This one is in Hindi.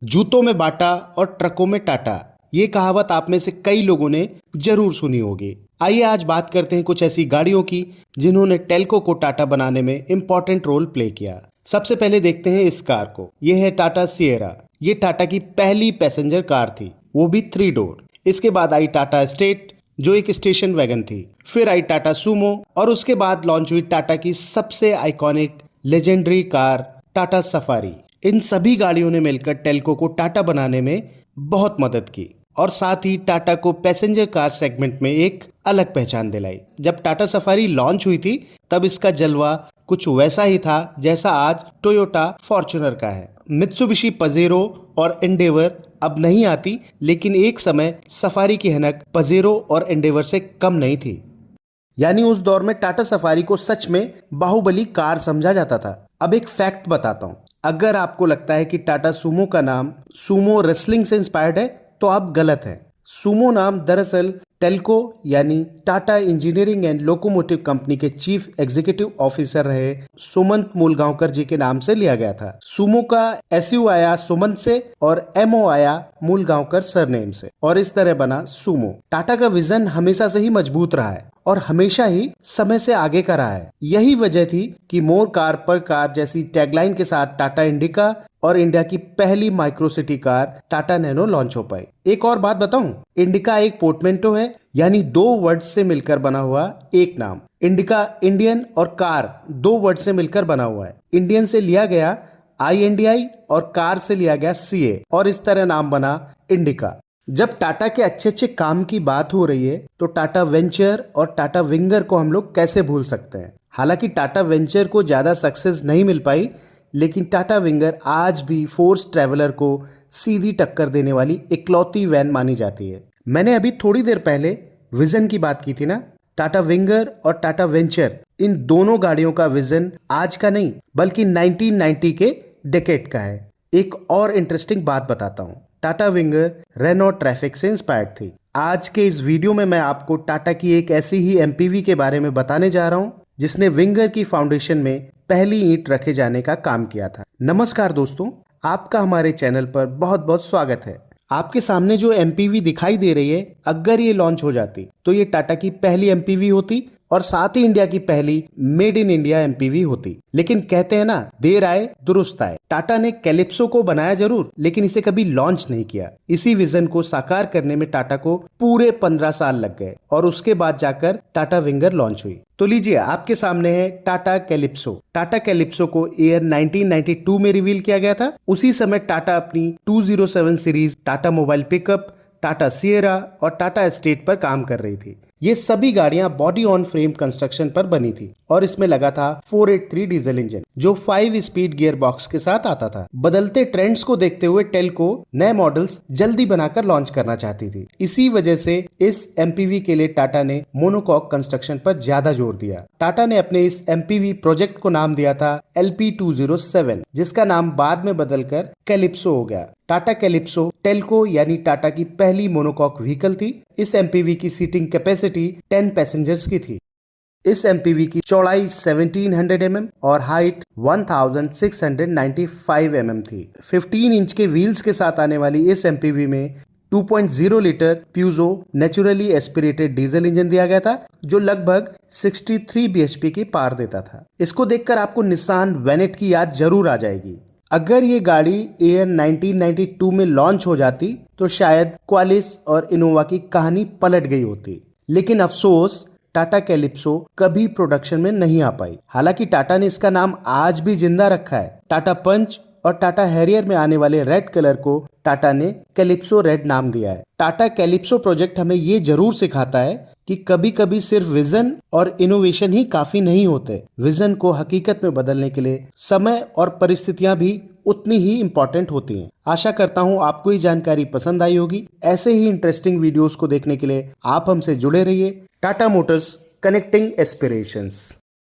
जूतों में बाटा और ट्रकों में टाटा, ये कहावत आप में से कई लोगों ने जरूर सुनी होगी। आइए आज बात करते हैं कुछ ऐसी गाड़ियों की जिन्होंने टेल्को को टाटा बनाने में इंपॉर्टेंट रोल प्ले किया। सबसे पहले देखते हैं इस कार को। यह है टाटा सिएरा। ये टाटा की पहली पैसेंजर कार थी, वो भी 3 डोर। इसके बाद आई टाटा स्टेट, जो एक स्टेशन वैगन थी। फिर आई टाटा सूमो और उसके बाद लॉन्च हुई टाटा की सबसे iconic legendary car Tata Safari. इन सभी गाड़ियों ने मिलकर टेल्को को टाटा बनाने में बहुत मदद की और साथ ही टाटा को पैसेंजर कार सेगमेंट में एक अलग पहचान दिलाई। जब टाटा सफारी लॉन्च हुई थी तब इसका जलवा कुछ वैसा ही था जैसा आज टोयोटा फॉर्च्यूनर का है। मित्सुबिशी पजेरो और एंडेवर अब नहीं आती, लेकिन एक समय सफारी की हनक पजेरो और एंडेवर से कम नहीं थी। यानी उस दौर में टाटा सफारी को सच में बाहुबली कार समझा जाता था। अब एक फैक्ट बताता हूँ। अगर आपको लगता है कि टाटा सूमो का नाम सूमो रेसलिंग से इंस्पायर्ड है तो आप गलत हैं। सूमो नाम दरअसल टेल्को यानी Tata engineering and locomotive company के चीफ एग्जीक्यूटिव ऑफिसर रहे सुमंत मूलगांवकर जी के नाम से लिया गया था। सूमो का एसयू आया सुमंत से और एमओ आया मूलगांवकर सरनेम से और इस तरह बना सूमो। टाटा का विजन हमेशा से ही मजबूत रहा है और हमेशा ही समय से आगे का रहा है। यही वजह थी कि मोर कार पर कार जैसी टैगलाइन के साथ टाटा इंडिका और इंडिया की पहली micro city car Tata nano launch हो पाई। एक और बात बताऊं, इंडिका एक पोर्टमेंटो है, यानी 2 वर्ड से मिलकर बना हुआ एक नाम। इंडिका इंडियन और कार 2 वर्ड से मिलकर बना हुआ है। इंडियन से लिया गया INDI और कार से लिया गया CA और इस तरह नाम बना इंडिका। जब टाटा के अच्छे अच्छे काम की बात हो रही है तो टाटा वेंचर और टाटा विंगर को हम लोग कैसे भूल सकते हैं। हालांकि टाटा वेंचर को ज़्यादा सक्सेस नहीं मिल पाई, लेकिन टाटा विंगर आज भी फोर्स ट्रैवलर को सीधी टक्कर देने वाली इकलौती वैन मानी जाती है। मैंने अभी थोड़ी देर पहले विजन की बात की थी ना। टाटा विंगर और टाटा वेंचर, इन दोनों गाड़ियों का विजन आज का नहीं बल्कि 1990 के डेकेड का है। एक और इंटरेस्टिंग बात बताता हूँ। टाटा विंगर रेनो ट्रैफिक से इंस्पायर्ड थी। आज के इस वीडियो में मैं आपको टाटा की एक ऐसी ही MPV के बारे में बताने जा रहा हूं जिसने विंगर की फाउंडेशन में पहली ईंट रखे जाने का काम किया था। नमस्कार दोस्तों, आपका हमारे चैनल पर बहुत बहुत स्वागत है। आपके सामने जो MPV दिखाई दे रही है, अगर ये लॉन्च हो जाती तो ये टाटा की पहली MPV होती और साथ ही इंडिया की पहली मेड इन इंडिया MPV होती। लेकिन कहते हैं ना, देर आए दुरुस्त आए। टाटा ने कैलिप्सो को बनाया जरूर, लेकिन इसे कभी लॉन्च नहीं किया। इसी विजन को साकार करने में टाटा को पूरे 15 साल लग गए और उसके बाद जाकर टाटा विंगर लॉन्च हुई। तो लीजिए, आपके सामने है टाटा कैलिप्सो। टाटा कैलिप्सो को ईयर 1992 में रिवील किया गया था। उसी समय टाटा अपनी 207 series, Tata mobile pickup, Tata Sierra और टाटा स्टेट पर काम कर रही थी। ये सभी गाड़ियां बॉडी ऑन फ्रेम कंस्ट्रक्शन पर बनी थी और इसमें लगा था 483 डीजल इंजन जो 5 स्पीड गियर बॉक्स के साथ आता था। बदलते ट्रेंड्स को देखते हुए टेल्को नए मॉडल्स जल्दी बनाकर लॉन्च करना चाहती थी। इसी वजह से इस MPV के लिए टाटा ने मोनोकॉक कंस्ट्रक्शन पर ज्यादा जोर दिया। टाटा ने अपने इस MPV प्रोजेक्ट को नाम दिया था LP207, जिसका नाम बाद में बदलकर कैलिप्सो हो गया। टाटा कैलिप्सो टेल्को यानी टाटा की पहली मोनोकॉक व्हीकल थी। इस MPV की सीटिंग कैपेसिटी 10 पैसेंजर्स की थी। इस MPV की चौड़ाई 1700 mm और हाइट 1695 mm थी। 15 इंच के व्हील्स के साथ आने वाली इस MPV में 2.0 litre Peugeot naturally aspirated diesel engine दिया गया था जो लगभग 63 bhp की पावर देता था। इसको देखकर आपको निसान वेनेट की याद जरूर आ जाएगी। अगर ये गाड़ी ईयर 1992 में लॉन्च हो जाती तो शायद क्वालिस और इनोवा की कहानी पलट गई होती। लेकिन अफसोस, टाटा कैलिप्सो कभी प्रोडक्शन में नहीं आ पाई। हालांकि टाटा ने इसका नाम आज भी जिंदा रखा है। टाटा पंच और टाटा हैरियर में आने वाले रेड कलर को टाटा ने कैलिप्सो रेड नाम दिया है। टाटा कैलिप्सो प्रोजेक्ट हमें ये जरूर सिखाता है कि कभी कभी सिर्फ विजन और इनोवेशन ही काफी नहीं होते। विजन को हकीकत में बदलने के लिए समय और परिस्थितियां भी उतनी ही इम्पोर्टेंट होती हैं। आशा करता हूं आपको ये जानकारी पसंद आई होगी। ऐसे ही इंटरेस्टिंग वीडियोस को देखने के लिए आप हमसे जुड़े रहिए। Tata Motors, connecting aspirations.